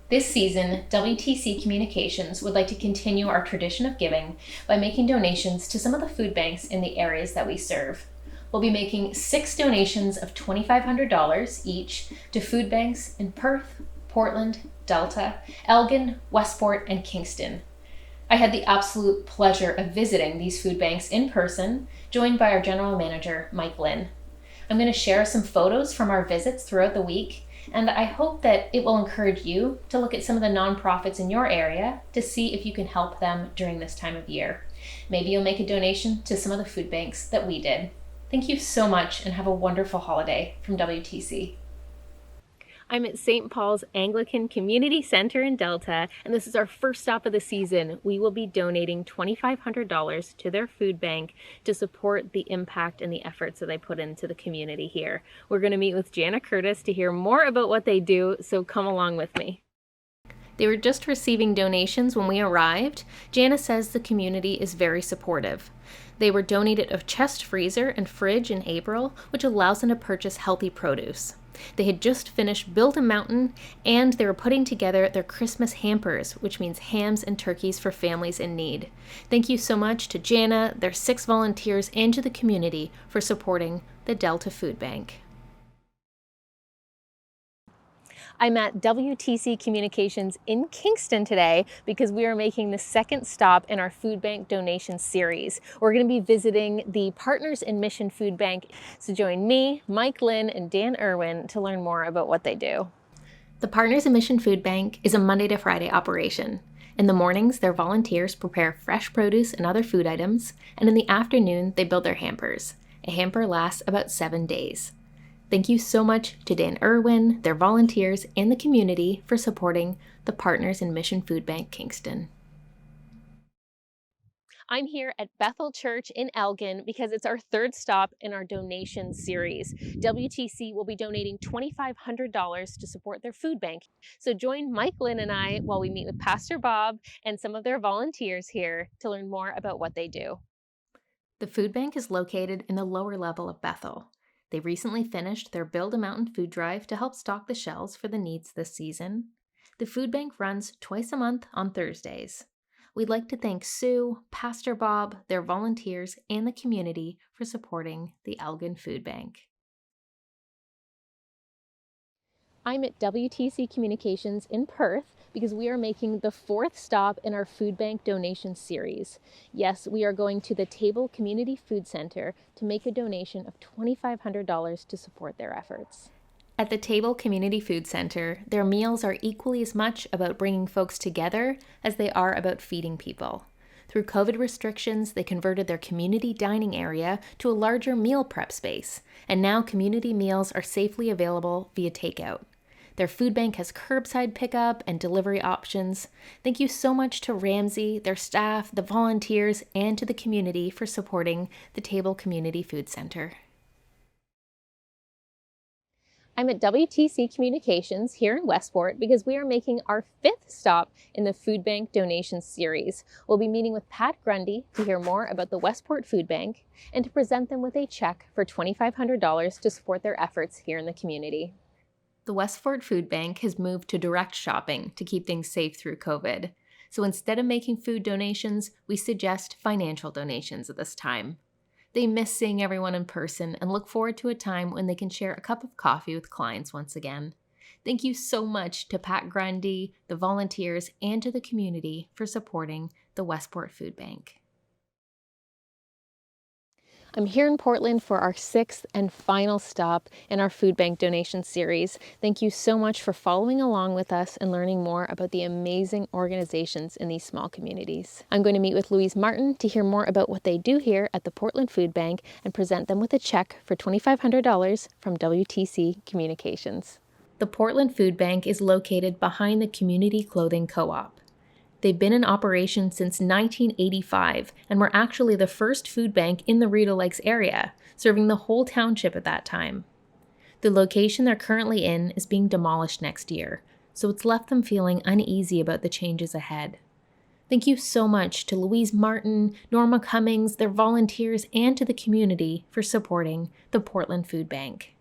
This season, WTC Communications would like to continue our tradition of giving by making donations to some of the food banks in the areas that we serve. We'll be making 6 donations of $2,500 each to food banks in Perth, Portland, Delta, Elgin, Westport, and Kingston. I had the absolute pleasure of visiting these food banks in person, joined by our general manager, Mike Lynn. I'm going to share some photos from our visits throughout the week, and I hope that it will encourage you to look at some of the nonprofits in your area to see if you can help them during this time of year. Maybe you'll make a donation to some of the food banks that we did. Thank you so much and have a wonderful holiday from WTC. I'm at St. Paul's Anglican Community Center in Delta, and this is our first stop of the season. We will be donating $2,500 to their food bank to support the impact and the efforts that they put into the community here. We're going to meet with Jana Curtis to hear more about what they do, so come along with me. They were just receiving donations when we arrived. Jana says the community is very supportive. They were donated a chest freezer and fridge in April, which allows them to purchase healthy produce. They had just finished Build a Mountain, and they were putting together their Christmas hampers, which means hams and turkeys for families in need. Thank you so much to Jana, their 6 volunteers, and to the community for supporting the Delta Food Bank. I'm at WTC Communications in Kingston today because we are making the second stop in our food bank donation series. We're going to be visiting the Partners in Mission Food Bank. So join me, Mike Lynn, and Dan Irwin to learn more about what they do. The Partners in Mission Food Bank is a Monday to Friday operation. In the mornings, their volunteers prepare fresh produce and other food items, and in the afternoon, they build their hampers. A hamper lasts about 7 days. Thank you so much to Dan Irwin, their volunteers, and the community for supporting the Partners in Mission Food Bank Kingston. I'm here at Bethel Church in Elgin because it's our third stop in our donation series. WTC will be donating $2,500 to support their food bank. So join Mike Lynn and I while we meet with Pastor Bob and some of their volunteers here to learn more about what they do. The food bank is located in the lower level of Bethel. They recently finished their Build a Mountain food drive to help stock the shelves for the needs this season. The food bank runs twice a month on Thursdays. We'd like to thank Sue, Pastor Bob, their volunteers, and the community for supporting the Elgin Food Bank. I'm at WTC Communications in Perth because we are making the 4th stop in our food bank donation series. Yes, we are going to the Table Community Food Center to make a donation of $2,500 to support their efforts. At the Table Community Food Center, their meals are equally as much about bringing folks together as they are about feeding people. Through COVID restrictions, they converted their community dining area to a larger meal prep space, and now community meals are safely available via takeout. Their food bank has curbside pickup and delivery options. Thank you so much to Ramsey, their staff, the volunteers, and to the community for supporting the Table Community Food Center. I'm at WTC Communications here in Westport because we are making our 5th stop in the food bank donation series. We'll be meeting with Pat Grundy to hear more about the Westport Food Bank and to present them with a check for $2,500 to support their efforts here in the community. The Westport Food Bank has moved to direct shopping to keep things safe through COVID. So instead of making food donations, we suggest financial donations at this time. They miss seeing everyone in person and look forward to a time when they can share a cup of coffee with clients once again. Thank you so much to Pat Grundy, the volunteers, and to the community for supporting the Westport Food Bank. I'm here in Portland for our 6th and final stop in our food bank donation series. Thank you so much for following along with us and learning more about the amazing organizations in these small communities. I'm going to meet with Louise Martin to hear more about what they do here at the Portland Food Bank and present them with a check for $2,500 from WTC Communications. The Portland Food Bank is located behind the Community Clothing Co-op. They've been in operation since 1985 and were actually the first food bank in the Rideau Lakes area, serving the whole township at that time. The location they're currently in is being demolished next year, so it's left them feeling uneasy about the changes ahead. Thank you so much to Louise Martin, Norma Cummings, their volunteers, and to the community for supporting the Portland Food Bank.